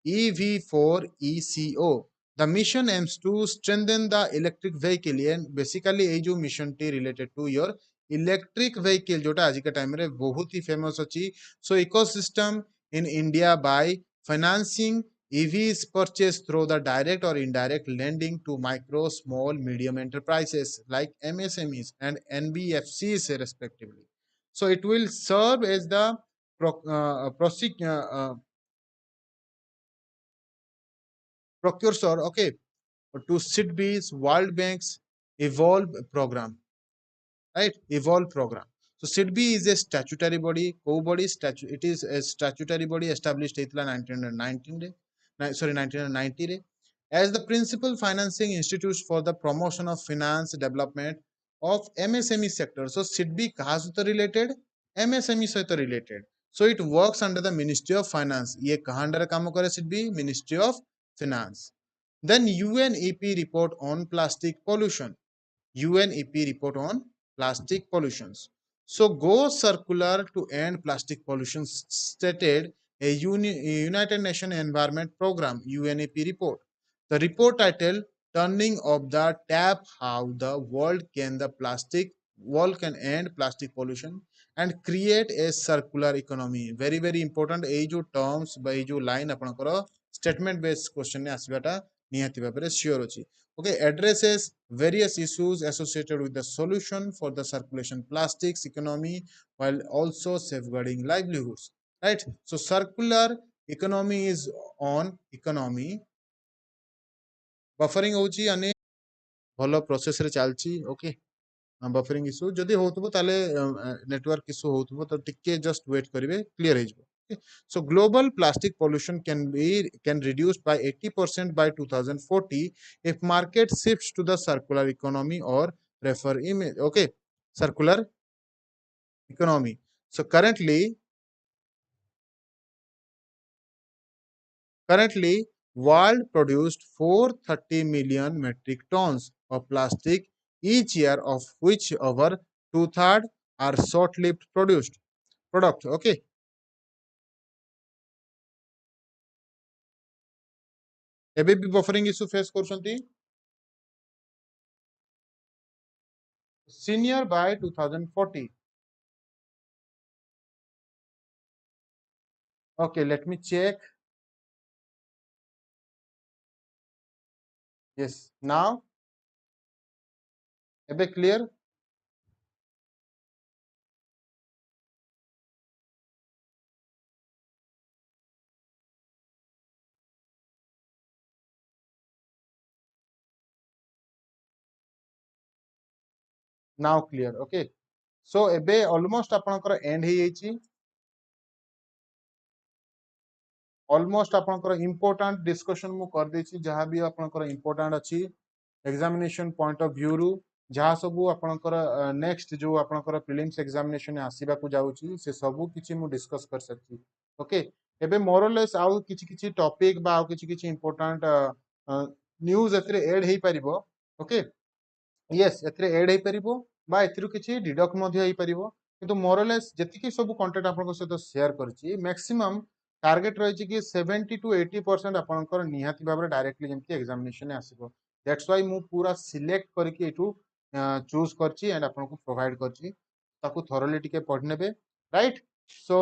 [SPEAKER 1] EV4 ECO the mission aims to strengthen the electric vehicle and basically ये जो mission T related to your electric vehicle जोटा आज के time रे बहुत ही फेमस अछि so ecosystem in India by financing EVs purchased through the direct or indirect lending to micro, small, medium enterprises like MSMEs and NBFCs respectively. So it will serve as the precursor, okay, to SIDB's World Bank's Evolve program, right? Evolve program. So SIDB is a statutory body, it is a statutory body established in 1990 as the principal financing institute for the promotion of finance development of MSME sector. So SIDB kaha sahita related? MSME sahita related. So it works under the Ministry of Finance. ये कहाँ under काम करे SIDB? Ministry of Finance. Then UNEP report on plastic pollution. UNEP report on plastic pollutions. So go circular to end plastic pollution stated a United Nations Environment Program UNEP report. The report titled "Turning of the Tap: How the World can end plastic pollution and create a circular economy." Very very important एई जो terms बा एई जो line आपनकर statement based question ने आसीबाटा निहाती भाबरे sure अछि. Okay, addresses various issues associated with the solution for the circulation plastics economy while also safeguarding livelihoods. Right? So circular economy is on economy. Buffering होची अने भलो process रे चालची. Okay, buffering issue जदि होतबो ताले network issue होतबो तो टिके just wait करिवे clear हे जबो. Okay. So global plastic pollution can reduce by 80% by 2040 if market shifts to the circular economy or prefer image. Okay, circular economy. So currently world produced 430 million metric tons of plastic each year, of which over two-thirds are short-lived product. Okay, ଏବେ ବି buffering issue face କରୁଛନ୍ତି. Senior by 2040. Okay, let me check. Yes, now ଏବେ clear. Now clear. Okay, so ଏବେ almost ଆପଣଙ୍କର end ହେଇଯାଇଛି. Almost ଆପଣଙ୍କର important discussion ମୁଁ କରିଦେଇଛି. ଯାହା ବି ଆପଣଙ୍କର important ଅଛି examination point of view ରୁ ଯାହା ସବୁ ଆପଣଙ୍କର next जो ଆପଣଙ୍କର prelims examination ଆସିବାକୁ ଯାଉଛି ସେ ସବୁ କିଛି ମୁଁ discuss କରିସାରିଛି. Okay, ଏବେ more or less ଆଉ କିଛି topic ବା ଆଉ କିଛି important news ଏଥିରେ add ହେଇପାରିବ. Okay, yes एथिरे ऐड हेई परिबो बा एथिरु किछि डिडक्ट मध्ये हेई परिबो, किंतु मोरलेस जेतिकी सब कंटेंट आपनको सहित शेयर करछि मैक्सिमम टार्गेट रहिछि कि 70 to 80% आपनकर निहाती भाबरे डायरेक्टली जेमति एग्जामिनेशन आसीबो. दैट्स व्हाई मु पूरा सिलेक्ट करके एठु चूज करछि एंड आपनको प्रोवाइड करछि. ताकू थोरली टिके पढ नेबे. राइट, सो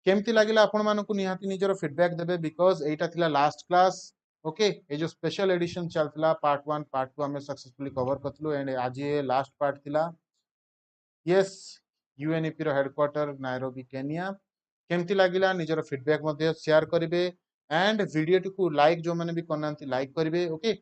[SPEAKER 1] केमती लागिला आपण मानकु निहाती निजर फीडबैक देबे बिकॉज एटा थिला लास्ट क्लास. ओके, ये जो स्पेशल एडिशन चलतला पार्ट 1 पार्ट 2 हमें सक्सेसफुली कवर करथलो एंड आज ये लास्ट पार्ट थिला. यस, यूएनईपी रो हेडक्वार्टर नायरोबी केनिया. केमती लागिला निजर फीडबैक मध्ये शेयर करिवे एंड वीडियो टिकु लाइक जो माने भी करनांती लाइक करिवे. ओके,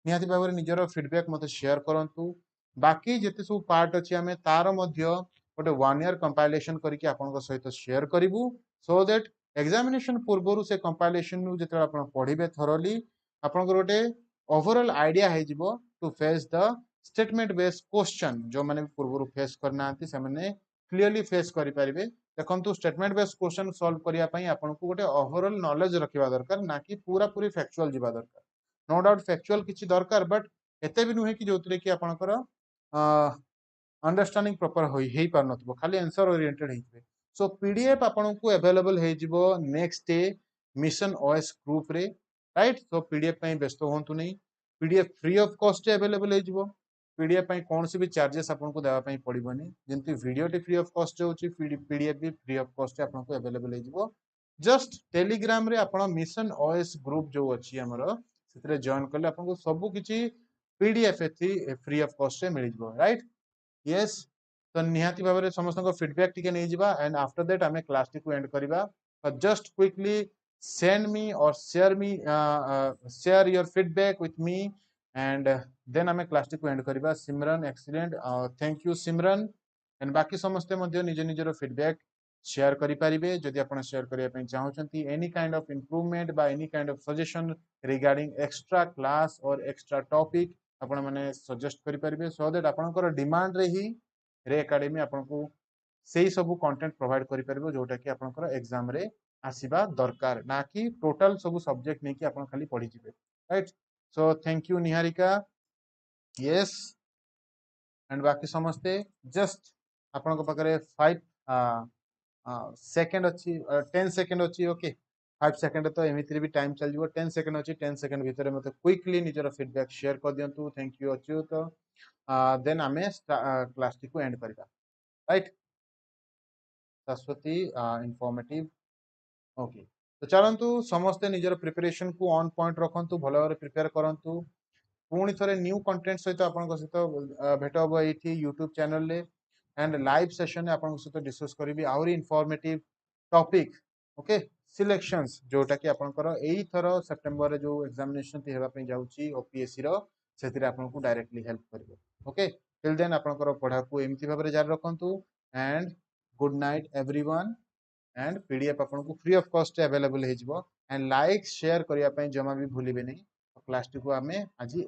[SPEAKER 1] निहाती भाबरे निजर फीडबैक मध्ये शेयर करंतु. बाकी जेते सब पार्ट अछि हमें तार मध्ये गोटे 1 ईयर कंपाइलेशन करके आपनको सहित शेयर करिवु सो दैट एग्जामिनेशन पूर्वरु से कंपाइलेशन नु जेते आपण पढिबे थरोली आपनको गोटे ओवरऑल आईडिया हे जिवो to face the statement based question जो माने पूर्वरु फेस करना आंती से माने क्लियरली फेस करि परिबे. देखंतु स्टेटमेंट बेस्ड क्वेश्चन सॉल्व करिया पई आपनको गोटे ओवरऑल नॉलेज रखिबा दरकार ना कि पूरा पूरी फैक्चुअल जिबा दरकार. नो डाउट फैक्चुअल किछि दरकार बट एते भी नुहे कि जोतरे कि आपनकर अंडरस्टैंडिंग प्रॉपर होई पार नथबो, खाली आंसर ओरिएंटेड हेइबे. सो पीडीएफ आपनको अवेलेबल हे जिवो next day Mission OS group रे. राइट, सो पीडीएफ पई व्यस्त होंतु नहीं. PDF free of cost available हे जिवो. पीडीएफ पई कोनसी भी चार्जेस आपनको देवा पई पड़िबोनी. जेंति वीडियो टी फ्री ऑफ कॉस्ट होची पीडीएफ भी फ्री ऑफ कॉस्ट आपनको अवेलेबल हे जिवो. जस्ट टेलीग्राम रे आपण मिशन ओएस ग्रुप जो अछि हमरो सेतरे जॉइन करले आपनको सब किछि पीडीएफ एथि फ्री ऑफ कॉस्ट रे मिल जिवो. राइट, यस, तो निहाती भाबरे समस्त फीडबैक टिके नै जिबा एंड आफ्टर दैट हमें क्लास टी को एंड करिबा. Just quickly send me or share your feedback with me and then हमें क्लास टी को एंड करिबा. Simran excellent, thank you Simran. And बाकी समस्त मध्ये निज निजर फीडबैक शेयर करि परिबे जदि आपण शेयर करिया पई चाहउछंती एनी काइंड ऑफ इंप्रूवमेंट बा any kind of suggestion regarding extra class और एक्स्ट्रा टॉपिक आपण माने सजेस्ट करि परिबे सो दैट आपनकर डिमांड रे ही रे एकेडमी आपनको सेही सब कंटेंट प्रोवाइड करि परिबो जोटा कि आपनकर एग्जाम रे आसीबा दरकार ना कि टोटल सब सब्जेक्ट नै कि आपण खाली पढि जिवे. Right, so thank you Niharika. Yes, and बाकी समस्ते जस्ट आपनको पाखरे 5 सेकेंड अच्छी 10 सेकेंड अच्छी ओके 5 सेकेंड तो एमती भी टाइम चल 10 सेकेंड अच्छी 10 सेकेंड भितर मत क्विकली निजर फीडबैक शेयर कर दिंतु थैंक यू अच्युत देन आम क्लास टी को एंड करवा राइट सरस्वती इनफॉर्मेटिव ओके तो चलतु समस्ते निजर प्रिपरेशन को ऑन पॉइंट रखु भल भाव प्रिपेयर करूँ पुणी थे न्यू कंटेंट सहित आप सहित भेट हम ये यूट्यूब चैनल रे एंड लाइव सेशन आप सहित डिस्कस करी आहरी इनफॉर्मेटिव टॉपिक ओके सिलेक्शंस जोटा कि आपंकर यही थर सेप्टेम्बर जो एग्जामिनेशन होगापी जाऊँगी ओपीएससी से डायरेक्टली हेल्प कर ओके टिल देन आपंकर पढ़ा को एमती भाव में जारी रखु and good night everyone and PDF आपको फ्री ऑफ कॉस्ट अवेलेबल हो एंड लाइक शेयर करने जमा भी भूलिए नहीं क्लास टी को आम आज